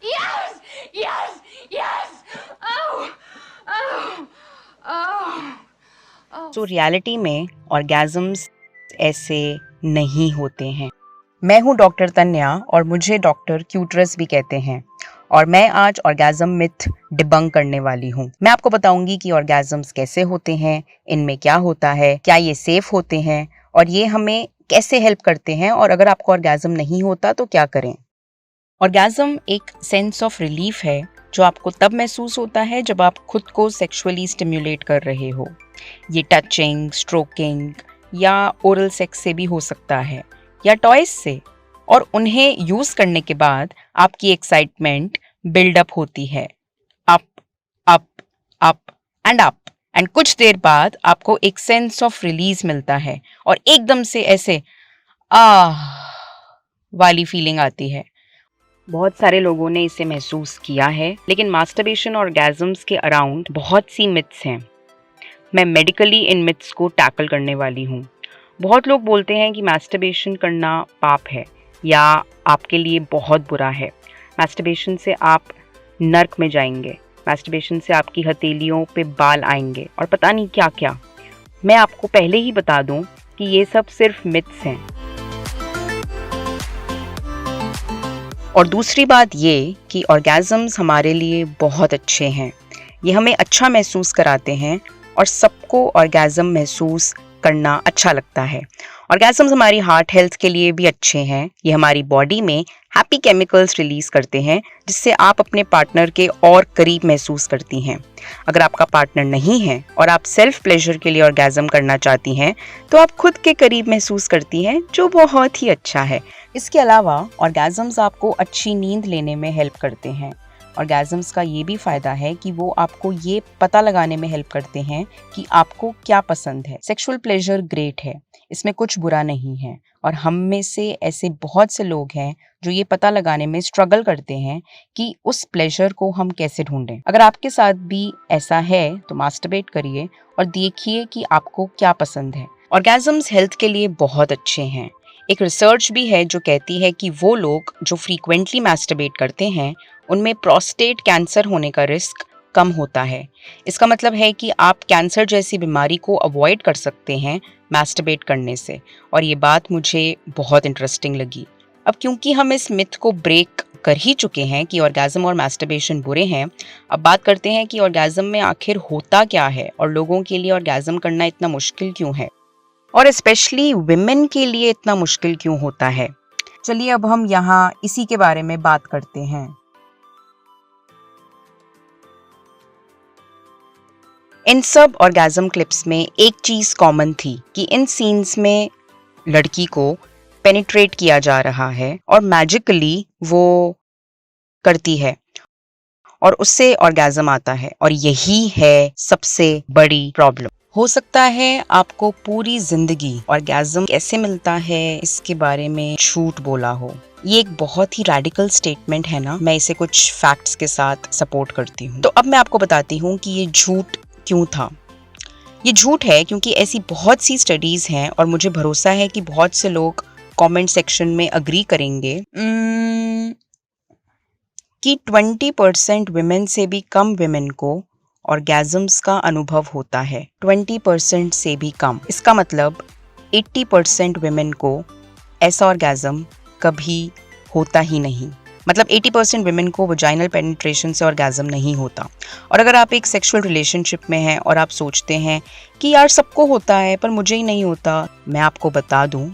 Yes! Yes! Yes! Oh! Oh! Oh! Oh! तो reality में orgasms ऐसे नहीं होते हैं। मैं हूँ डॉक्टर तन्या और मुझे डॉक्टर क्यूटरस भी कहते हैं और मैं आज ऑर्गेजम मिथ डिबंक करने वाली हूँ। मैं आपको बताऊंगी कि ऑर्गेजम्स कैसे होते हैं, इनमें क्या होता है, क्या ये सेफ होते हैं और ये हमें कैसे हेल्प करते हैं, और अगर आपको ऑर्गेजम नहीं होता तो क्या करें। ऑर्गेजम एक सेंस ऑफ रिलीफ है जो आपको तब महसूस होता है जब आप खुद को सेक्सुअली स्टिम्युलेट कर रहे हो। ये टचिंग, स्ट्रोकिंग या ओरल सेक्स से भी हो सकता है या टॉयज से, और उन्हें यूज करने के बाद आपकी एक्साइटमेंट बिल्डअप होती है, up up up and up, and कुछ देर बाद आपको एक सेंस ऑफ रिलीज मिलता है और एकदम से ऐसे आह वाली फीलिंग आती है। बहुत सारे लोगों ने इसे महसूस किया है, लेकिन मास्टरबेशन और ऑर्गेजम्स के अराउंड बहुत सी मिथ्स हैं। मैं मेडिकली इन मिथ्स को टैकल करने वाली हूँ। बहुत लोग बोलते हैं कि मास्टरबेशन करना पाप है या आपके लिए बहुत बुरा है। मास्टरबेशन से आप नर्क में जाएंगे, मास्टरबेशन से आपकी हथेलियों पे बाल आएंगे और पता नहीं क्या क्या। मैं आपको पहले ही बता दूं कि ये सब सिर्फ मिथ्स हैं। और दूसरी बात ये कि ऑर्गेजम्स हमारे लिए बहुत अच्छे हैं। ये हमें अच्छा महसूस कराते हैं और सबको ऑर्गेजम महसूस करना अच्छा लगता है। ऑर्गेजम्स हमारी हार्ट हेल्थ के लिए भी अच्छे हैं। ये हमारी बॉडी में हैप्पी केमिकल्स रिलीज करते हैं जिससे आप अपने पार्टनर के और करीब महसूस करती हैं। अगर आपका पार्टनर नहीं है और आप सेल्फ प्लेजर के लिए ऑर्गेजम करना चाहती हैं तो आप खुद के करीब महसूस करती हैं, जो बहुत ही अच्छा है। इसके अलावा ऑर्गेजम्स आपको अच्छी नींद लेने में हेल्प करते हैं। ऑर्गेजम्स का ये भी फायदा है कि वो आपको ये पता लगाने में हेल्प करते हैं कि आपको क्या पसंद है। सेक्सुअल प्लेजर ग्रेट है, इसमें कुछ बुरा नहीं है, और हम में से ऐसे बहुत से लोग हैं जो ये पता लगाने में स्ट्रगल करते हैं कि उस प्लेजर को हम कैसे ढूंढें। अगर आपके साथ भी ऐसा है तो मास्टरबेट करिए और देखिए कि आपको क्या पसंद है। ऑर्गेजम्स हेल्थ के लिए बहुत अच्छे हैं। एक रिसर्च भी है जो कहती है कि वो लोग जो फ्रीक्वेंटली मास्टरबेट करते हैं उनमें प्रोस्टेट कैंसर होने का रिस्क कम होता है। इसका मतलब है कि आप कैंसर जैसी बीमारी को अवॉइड कर सकते हैं मास्टरबेट करने से, और ये बात मुझे बहुत इंटरेस्टिंग लगी। अब क्योंकि हम इस मिथ को ब्रेक कर ही चुके हैं कि ऑर्गेजम और मास्टरबेशन बुरे हैं, अब बात करते हैं कि ऑर्गेजम में आखिर होता क्या है और लोगों के लिए ऑर्गेजम करना इतना मुश्किल क्यों है, और स्पेशली विमेन के लिए इतना मुश्किल क्यों होता है। चलिए अब हम यहाँ इसी के बारे में बात करते हैं। इन सब ऑर्गेजम क्लिप्स में एक चीज कॉमन थी कि इन सीन्स में लड़की को पेनिट्रेट किया जा रहा है और मैजिकली वो करती है और उससे ऑर्गेजम आता है, और यही है सबसे बड़ी प्रॉब्लम। हो सकता है आपको पूरी जिंदगी ऑर्गेजम कैसे मिलता है इसके बारे में झूठ बोला हो। ये एक बहुत ही रैडिकल स्टेटमेंट है ना। मैं इसे कुछ फैक्ट्स के साथ सपोर्ट करती हूँ। तो अब मैं आपको बताती हूँ कि ये झूठ क्यों था। ये झूठ है क्योंकि ऐसी बहुत सी स्टडीज हैं और मुझे भरोसा है कि बहुत से लोग कमेंट सेक्शन में अग्री करेंगे कि 20% विमेन से भी कम विमेन को ऑर्गेजम्स का अनुभव होता है। 20% से भी कम, इसका मतलब 80% विमेन को ऐसा ऑर्गेजम कभी होता ही नहीं। मतलब 80% विमेन को वजाइनल पेनिट्रेशन से ऑर्गेजम नहीं होता। और अगर आप एक सेक्सुअल रिलेशनशिप में हैं और आप सोचते हैं कि यार सबको होता है पर मुझे ही नहीं होता, मैं आपको बता दूं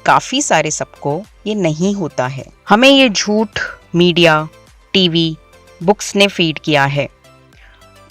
काफ़ी सारे सबको ये नहीं होता है। हमें ये झूठ मीडिया, टीवी, बुक्स ने फीड किया है।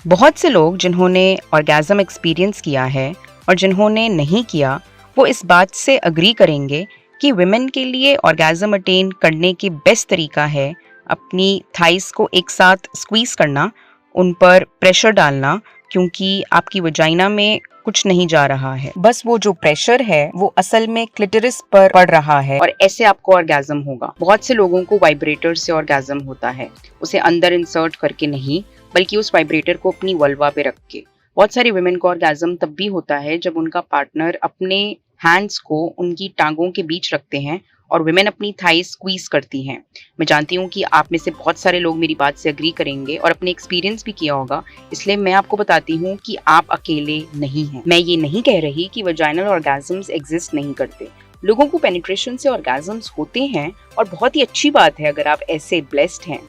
बहुत से लोग जिन्होंने ऑर्गेजम एक्सपीरियंस किया है और जिन्होंने नहीं किया, वो इस बात से अग्री करेंगे कि विमेन के लिए ऑर्गेजम अटेन करने के बेस्ट तरीका है अपनी थाइस को एक साथ स्क्वीज करना, उन पर प्रेशर डालना, क्योंकि आपकी वजाइना में कुछ नहीं जा रहा है, बस वो जो प्रेशर है वो असल में क्लिटरिस पर पड़ रहा है और ऐसे आपको ऑर्गेजम होगा। बहुत से लोगों को वाइब्रेटर से ऑर्गेजम होता है, उसे अंदर इंसर्ट करके नहीं बल्कि उस वाइब्रेटर को अपनी वल्वा पे रख के। बहुत सारी वुमेन को ऑर्गेजम तब भी होता है जब उनका पार्टनर अपने हैंड्स को उनकी टांगों के बीच रखते हैं और विमेन अपनी थाई स्क्वीज करती हैं। मैं जानती हूँ कि आप में से बहुत सारे लोग मेरी बात से अग्री करेंगे और अपने एक्सपीरियंस भी किया होगा, इसलिए मैं आपको बताती हूँ कि आप अकेले नहीं हैं। मैं ये नहीं कह रही कि वजाइनल ऑर्गेजम्स एग्जिस्ट नहीं करते। लोगों को पेनिट्रेशन से ऑर्गेजम्स होते हैं और बहुत ही अच्छी बात है अगर आप ऐसे ब्लेस्ड हैं।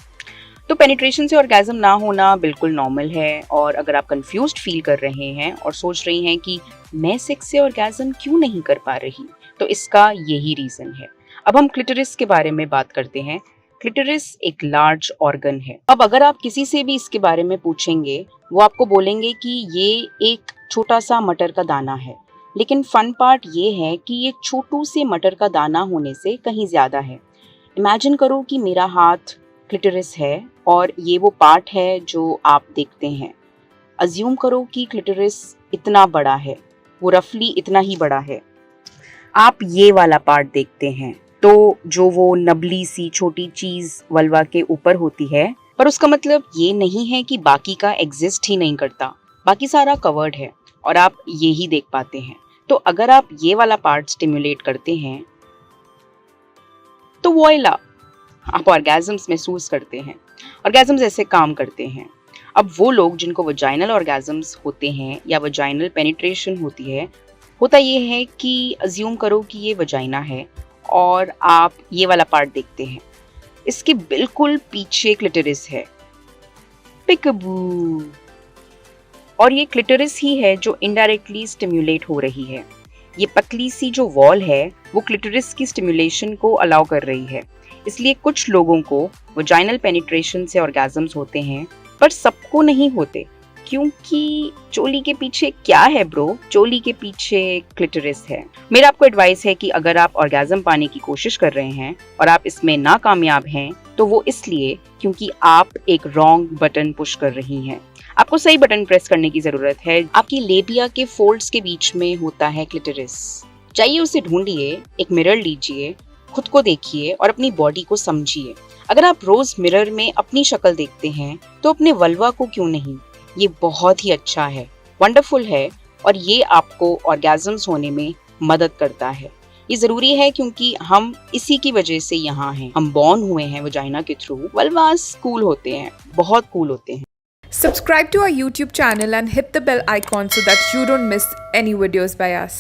तो पेनिट्रेशन से ऑर्गेजम ना होना बिल्कुल नॉर्मल है, और अगर आप कंफ्यूज्ड फील कर रहे हैं और सोच रही हैं कि मैं सेक्स से ऑर्गेजम क्यों नहीं कर पा रही, तो इसका यही रीजन है। अब हम क्लिटरिस के बारे में बात करते हैं। क्लिटरिस एक लार्ज ऑर्गन है। अब अगर आप किसी से भी इसके बारे में पूछेंगे, वो आपको बोलेंगे कि ये एक छोटा सा मटर का दाना है, लेकिन फन पार्ट ये है कि ये छोटू से मटर का दाना होने से कहीं ज्यादा है। इमेजिन करो कि मेरा हाथ क्लिटरिस है और ये वो पार्ट है जो आप देखते हैं। अज्यूम करो कि क्लिटरिस इतना बड़ा है, वो रफली इतना ही बड़ा है। आप ये वाला पार्ट देखते हैं, तो जो वो नबली सी छोटी चीज वल्वा के ऊपर होती है, पर उसका मतलब ये नहीं है कि बाकी का एग्जिस्ट ही नहीं करता। बाकी सारा कवर्ड है और आप ये ही देख पाते हैं। तो अगर आप ये वाला पार्ट स्टिम्युलेट करते हैं तो वॉइला, आप ऑर्गेजम्स महसूस करते हैं। ऑर्गेजम्स ऐसे काम करते हैं। अब वो लोग जिनको वजाइनल ऑर्गेजम्स होते हैं या वजाइनल पेनिट्रेशन होती है, होता ये है कि अज्यूम करो कि ये वजाइना है और आप ये वाला पार्ट देखते हैं। इसके बिल्कुल पीछे क्लिटरिस है। पिकबू। और ये क्लिटरिस ही है जो इनडायरेक्टली स्टिम्युलेट हो रही है। ये पतली सी जो वॉल है वो क्लिटरिस की स्टिम्युलेशन को अलाउ कर रही है। इसलिए कुछ लोगों को वजाइनल पेनिट्रेशन से ऑर्गेजम्स होते हैं, पर सबको नहीं होते, क्योंकि चोली के पीछे क्या है ब्रो? चोली के पीछे क्लिटरिस है। मेरा आपको एडवाइस है कि अगर आप ऑर्गेजम पाने की कोशिश कर रहे हैं और आप इसमें नाकामयाब हैं, तो वो इसलिए क्योंकि आप एक रॉन्ग बटन पुश कर रही हैं। आपको सही बटन प्रेस करने की जरूरत है। आपकी लेबिया के फोल्ड्स के बीच में होता है क्लिटरिस। जाइए उसे ढूंढिए, एक मिरर लीजिए, खुद को देखिए और अपनी बॉडी को समझिए। अगर आप रोज मिरर में अपनी शक्ल देखते हैं, तो अपने वल्वा को क्यों नहीं? ये बहुत ही अच्छा है, वंडरफुल है, और ये आपको ऑर्गेजम्स होने में मदद करता है। ये जरूरी है क्योंकि हम इसी की वजह से यहाँ हैं। हम बॉर्न हुए हैं वजाइना के थ्रू। वल्वास कूल होते हैं, बहुत कूल होते हैं। Subscribe to our YouTube channel and hit the bell icon so that you don't miss any videos by us.